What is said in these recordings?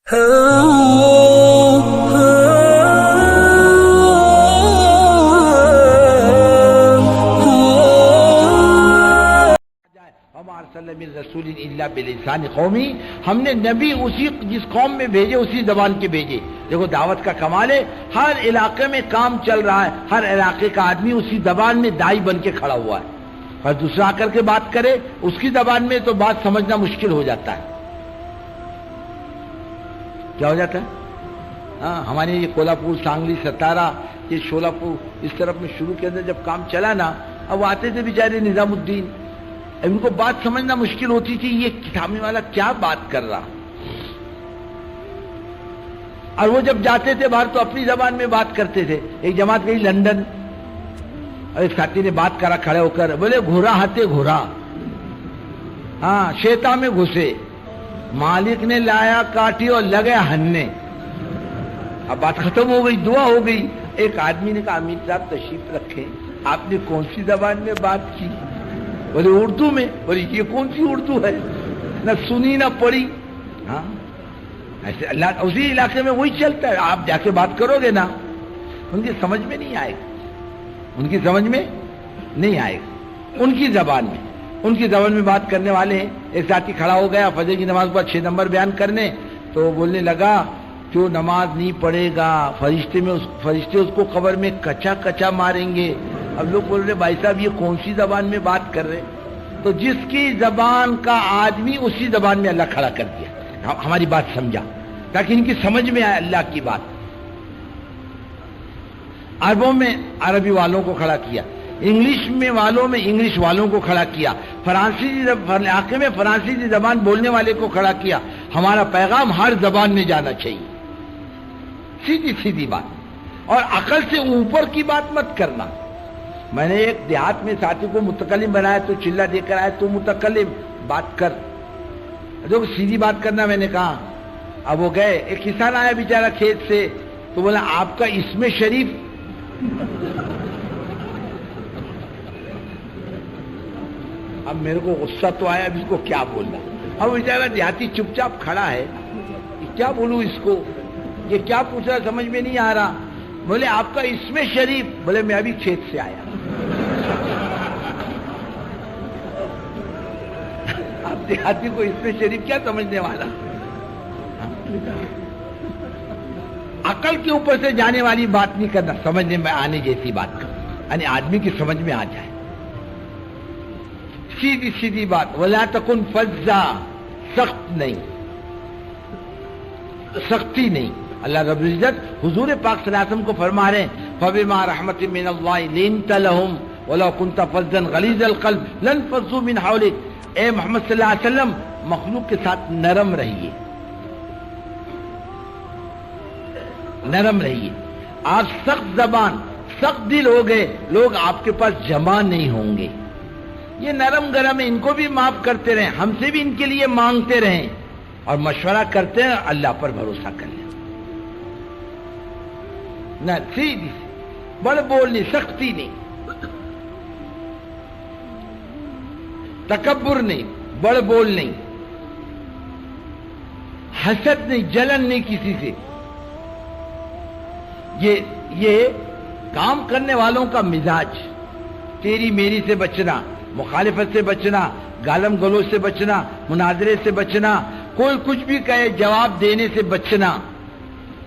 رسول اللہ بلسان قومی، ہم نے نبی اسی جس قوم میں بھیجے اسی زبان کے بھیجے۔ دیکھو دعوت کا کمال ہے، ہر علاقے میں کام چل رہا ہے، ہر علاقے کا آدمی اسی زبان میں دائی بن کے کھڑا ہوا ہے، اور دوسرا آ کر کے بات کرے اس کی زبان میں تو بات سمجھنا مشکل ہو جاتا ہے۔ کیا ہو جاتا ہے؟ ہاں، ہمارے یہ کولہاپور، سانگلی، ستارہ، یہ شولاپور اس طرف میں شروع کے اندر جب کام چلا نا، اب وہ آتے تھے بیچارے نظام الدین، ان کو بات سمجھنا مشکل ہوتی تھی، یہ سامنے والا کیا بات کر رہا، اور وہ جب جاتے تھے باہر تو اپنی زبان میں بات کرتے تھے۔ ایک جماعت گئی لندن، اور ایک ساتھی نے بات کرا کھڑے ہو کر، بولے گھوڑا ہاتھے گھوڑا، ہاں شیطان میں گھسے، مالک نے لایا کاٹی اور لگے ہننے۔ اب بات ختم ہو گئی، دعا ہو گئی۔ ایک آدمی نے کہا امیر صاحب تشریف رکھیں، آپ نے کون سی زبان میں بات کی؟ بولے اردو میں۔ بولے یہ کون سی اردو ہے، نہ سنی نہ پڑھی۔ ہاں ایسے اللہ اسی علاقے میں وہی چلتا ہے، آپ جا کے بات کرو گے نا، ان کی سمجھ میں نہیں آئے گا، ان کی سمجھ میں نہیں آئے گا، ان کی زبان میں، ان کی زبان میں بات کرنے والے ہیں۔ ایک ساتھی کھڑا ہو گیا فجر کی نماز پر 6 نمبر بیان کرنے، تو بولنے لگا جو نماز نہیں پڑھے گا فرشتے اس کو قبر میں کچا کچا ماریں گے۔ اب لوگ بول رہے بھائی صاحب یہ کون سی زبان میں بات کر رہے؟ تو جس کی زبان کا آدمی اسی زبان میں اللہ کھڑا کر دیا، ہماری بات سمجھا تاکہ ان کی سمجھ میں آئے اللہ کی بات۔ عربوں میں عربی والوں کو کھڑا کیا، انگلش میں والوں میں انگلش والوں کو کھڑا کیا، علاقے میں فرانسیسی زبان بولنے والے کو کھڑا کیا۔ ہمارا پیغام ہر زبان میں جانا چاہیے، سیدھی سیدھی بات، اور عقل سے اوپر کی بات مت کرنا۔ میں نے ایک دیہات میں ساتھی کو متکلم بنایا تو چلا دے کر آیا، تو متکلم بات کر، جو سیدھی بات کرنا۔ میں نے کہا اب وہ گئے، ایک کسان آیا بیچارہ کھیت سے، تو بولا آپ کا اسم شریف؟ اب میرے کو غصہ تو آیا، اب اس کو کیا بولنا؟ اب بیچارہ دیہاتی چپ چاپ کھڑا ہے، کیا بولوں اس کو، یہ کیا پوچھ رہا سمجھ میں نہیں آ رہا۔ بولے آپ کا اسم شریف؟ بولے میں ابھی کھیت سے آیا۔ آپ دیہاتی کو اسم شریف کیا سمجھنے والا؟ عقل کے اوپر سے جانے والی بات نہیں کرنا، سمجھنے میں آنے جیسی بات کرنا، یعنی آدمی کی سمجھ میں آ جائے، سیدھی سیدھی بات۔ وَلَا تَكُنْ فَظًّا، سخت نہیں، سختی نہیں۔ اللہ رب العزت حضور پاک صلی اللہ علیہ وسلم کو فرما رہے ہیں فَبِمَا رَحْمَةٍ مِّنَ اللَّهِ لِنْتَ لَهُمْ وَلَوْ كُنْتَ فَظًّا غَلِيظَ الْقَلْبِ لَانفَضُّوا مِنْ حَوْلِكَ۔ اے محمد صلی اللہ علیہ وسلم مخلوق کے ساتھ نرم رہیے، نرم رہیے۔ آپ سخت زبان سخت دل ہو گئے، لوگ آپ کے پاس جمع نہیں ہوں گے۔ یہ نرم گرم ہے، ان کو بھی معاف کرتے رہیں، ہم سے بھی ان کے لیے مانگتے رہیں، اور مشورہ کرتے ہیں، اللہ پر بھروسہ کر لیں۔ نہ سیدھی بڑ بول نہیں، سختی نہیں، تکبر نہیں، بڑ بول نہیں، حسد نہیں، جلن نہیں کسی سے۔ یہ کام کرنے والوں کا مزاج، تیری میری سے بچنا، مخالفت سے بچنا، گالم گلوچ سے بچنا، مناظرے سے بچنا، کوئی کچھ بھی کہے جواب دینے سے بچنا،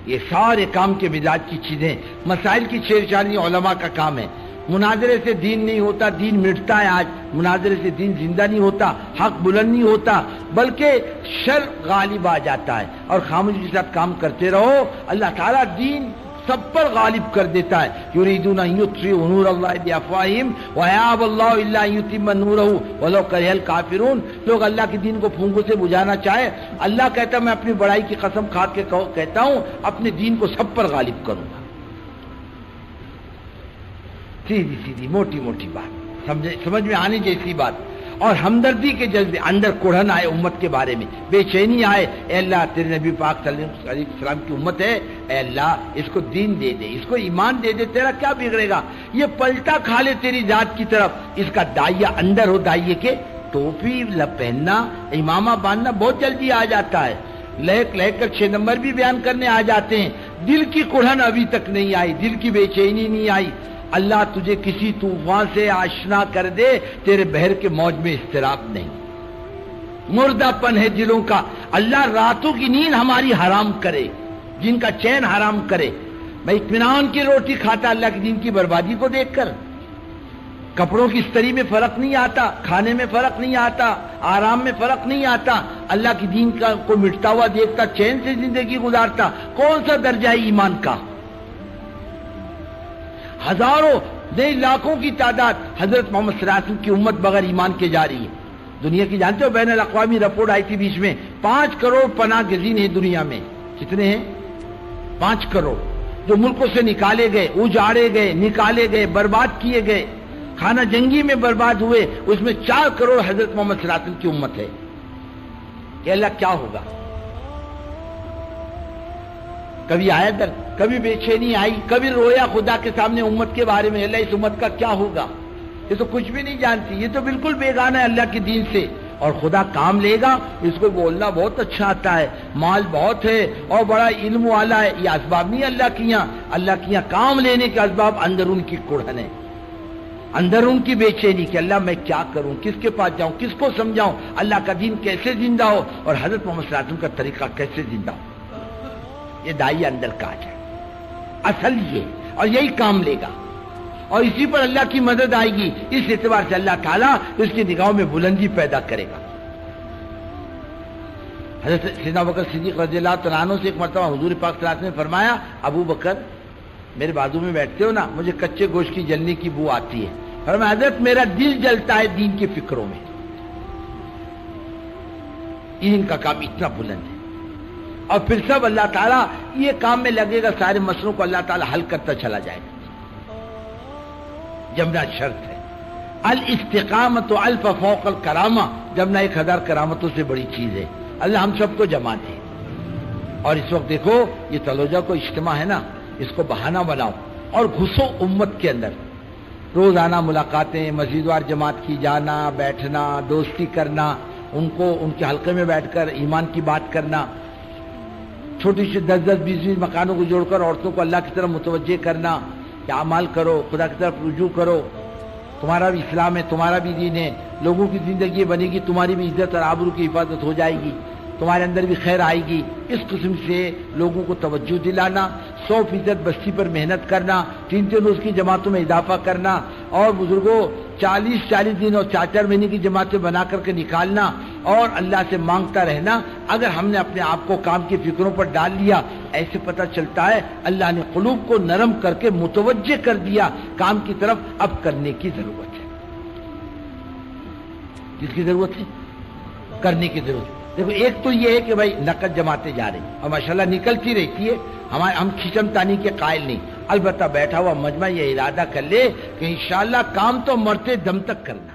یہ سارے کام کے مزاج کی چیزیں، مسائل کی چھیڑ چھاڑی علماء کا کام ہے۔ مناظرے سے دین نہیں ہوتا، دین مٹتا ہے آج، مناظرے سے دین زندہ نہیں ہوتا، حق بلند نہیں ہوتا، بلکہ شر غالب آ جاتا ہے، اور خاموشی کے ساتھ کام کرتے رہو، اللہ تعالیٰ دین سب پر غالب کر دیتا ہے۔ یریدون ان یطفئوا نور اللہ بافواہہم ویأبی اللہ الا ان یتم نورہ ولو کرہ الکافرون۔ لوگ اللہ کے دین کو پھونکوں سے بجھانا چاہے، اللہ کہتا ہے میں اپنی بڑائی کی قسم کھا کے کہتا ہوں اپنے دین کو سب پر غالب کروں گا۔ سیدھی سیدھی موٹی موٹی بات، سمجھ میں آنے جیسی بات، اور ہمدردی کے جذبے، اندر کوڑھن آئے امت کے بارے میں، بے چینی آئے، اے اللہ تیرے نبی پاک صلی اللہ علیہ وسلم کی امت ہے، اے اللہ اس کو دین دے دے، اس کو ایمان دے دے، تیرا کیا بگڑے گا؟ یہ پلٹا کھا لے تیری ذات کی طرف، اس کا دائیا اندر ہو، دائیے کے ٹوپی پہننا، امامہ باندھنا بہت جلدی آ جاتا ہے، لہک لہک کر 6 نمبر بھی بیان کرنے آ جاتے ہیں. دل کی کڑھن ابھی تک نہیں آئی, دل کی بے چینی نہیں آئی. اللہ تجھے کسی طوفان سے آشنا کر دے, تیرے بحر کے موج میں اضطراب نہیں. مردہ پن ہے دلوں کا. اللہ راتوں کی نیند ہماری حرام کرے, جن کا چین حرام کرے. میں اطمینان کی روٹی کھاتا اللہ کے دین کی بربادی کو دیکھ کر. کپڑوں کی استری میں فرق نہیں آتا, کھانے میں فرق نہیں آتا, آرام میں فرق نہیں آتا. اللہ کی دین کا کو مٹتا ہوا دیکھتا, چین سے زندگی گزارتا. کون سا درجہ ہے ایمان کا؟ ہزاروں نہیں لاکھوں کی تعداد حضرت محمد صلی اللہ علیہ وسلم کی امت بغیر ایمان کے جا رہی ہے. دنیا کی جانتے ہو بین الاقوامی رپورٹ آئی تھی بیچ میں, 5 کروڑ پناہ گزین ہیں دنیا میں. کتنے ہیں؟ 5 کروڑ. جو ملکوں سے نکالے گئے, اجاڑے گئے, نکالے گئے, برباد کیے گئے, خانہ جنگی میں برباد ہوئے, اس میں 4 کروڑ حضرت محمد صلی اللہ علیہ وسلم کی امت ہے. کہ اللہ کیا ہوگا؟ کبھی آیا در, کبھی بے چینی آئی, کبھی رویا خدا کے سامنے امت کے بارے میں, اللہ اس امت کا کیا ہوگا؟ یہ تو کچھ بھی نہیں جانتی, یہ تو بالکل بیگانہ ہے اللہ کے دین سے. اور خدا کام لے گا, اس کو بولنا بہت اچھا آتا ہے, مال بہت ہے اور بڑا علم والا ہے. یہ اسباب نہیں اللہ کی یہاں. اللہ کی یہاں کام لینے کے اسباب اندر ان کی کڑھن ہے, اندر ان کی بے چینی کہ اللہ میں کیا کروں, کس کے پاس جاؤں, کس کو سمجھاؤں, اللہ کا دین کیسے زندہ ہو اور حضرت محمد صلی اللہ علیہ وسلم کا طریقہ کیسے زندہ ہو. یہ دائی اندر کاج ہے اصل یہ, اور یہی کام لے گا اور اسی پر اللہ کی مدد آئے گی. اس اعتبار سے اللہ تعالیٰ اس کی نگاہوں میں بلندی پیدا کرے گا. حضرت سیدنا ابو بکر صدیق رضی اللہ تعالیٰ عنہ سے ایک مرتبہ حضور پاک صلی اللہ علیہ وسلم نے فرمایا, ابو بکر میرے بازو میں بیٹھتے ہو نا, مجھے کچے گوشت کی جلنے کی بو آتی ہے. فرمایا حضرت میرا دل جلتا ہے دین کی فکروں میں. ان کا کام اتنا بلند ہے. اور پھر سب اللہ تعالیٰ یہ کام میں لگے گا, سارے مسئلوں کو اللہ تعالیٰ حل کرتا چلا جائے گا. جمنا شرط ہے. الاستقامت الف فوق الکرامہ, جمنا 1000 کرامتوں سے بڑی چیز ہے. اللہ ہم سب کو جما دے. اور اس وقت دیکھو یہ تلوجہ کو اجتماع ہے نا, اس کو بہانہ بناؤ اور گھسو امت کے اندر. روزانہ ملاقاتیں, مسجدوار جماعت کی جانا, بیٹھنا, دوستی کرنا, ان کو ان کے حلقے میں بیٹھ کر ایمان کی بات کرنا, چھوٹی سی 10-10 20-20 مکانوں کو جوڑ کر عورتوں کو اللہ کی طرف متوجہ کرنا کہ اعمال کرو, خدا کی طرف رجوع کرو, تمہارا بھی اسلام ہے, تمہارا بھی دین ہے, لوگوں کی زندگی بنے گی, تمہاری بھی عزت اور آبرو کی حفاظت ہو جائے گی, تمہارے اندر بھی خیر آئے گی. اس قسم سے لوگوں کو توجہ دلانا, 100% بستی پر محنت کرنا, 3 روز کی جماعتوں میں اضافہ کرنا, اور بزرگوں 40 دن اور 4 مہینے کی جماعتیں بنا کر کے نکالنا, اور اللہ سے مانگتا رہنا. اگر ہم نے اپنے آپ کو کام کی فکروں پر ڈال لیا, ایسے پتہ چلتا ہے اللہ نے قلوب کو نرم کر کے متوجہ کر دیا کام کی طرف. اب کرنے کی ضرورت ہے. کس کی ضرورت ہے؟ کرنے کی ضرورت ہے. دیکھو ایک تو یہ ہے کہ بھائی نقد جماعتیں جا رہی اور ماشاءاللہ نکلتی رہتی ہے, ہم کھچم تانی کے قائل نہیں. البتہ بیٹھا ہوا مجمع یہ ارادہ کر لے کہ انشاءاللہ کام تو مرتے دم تک کرنا.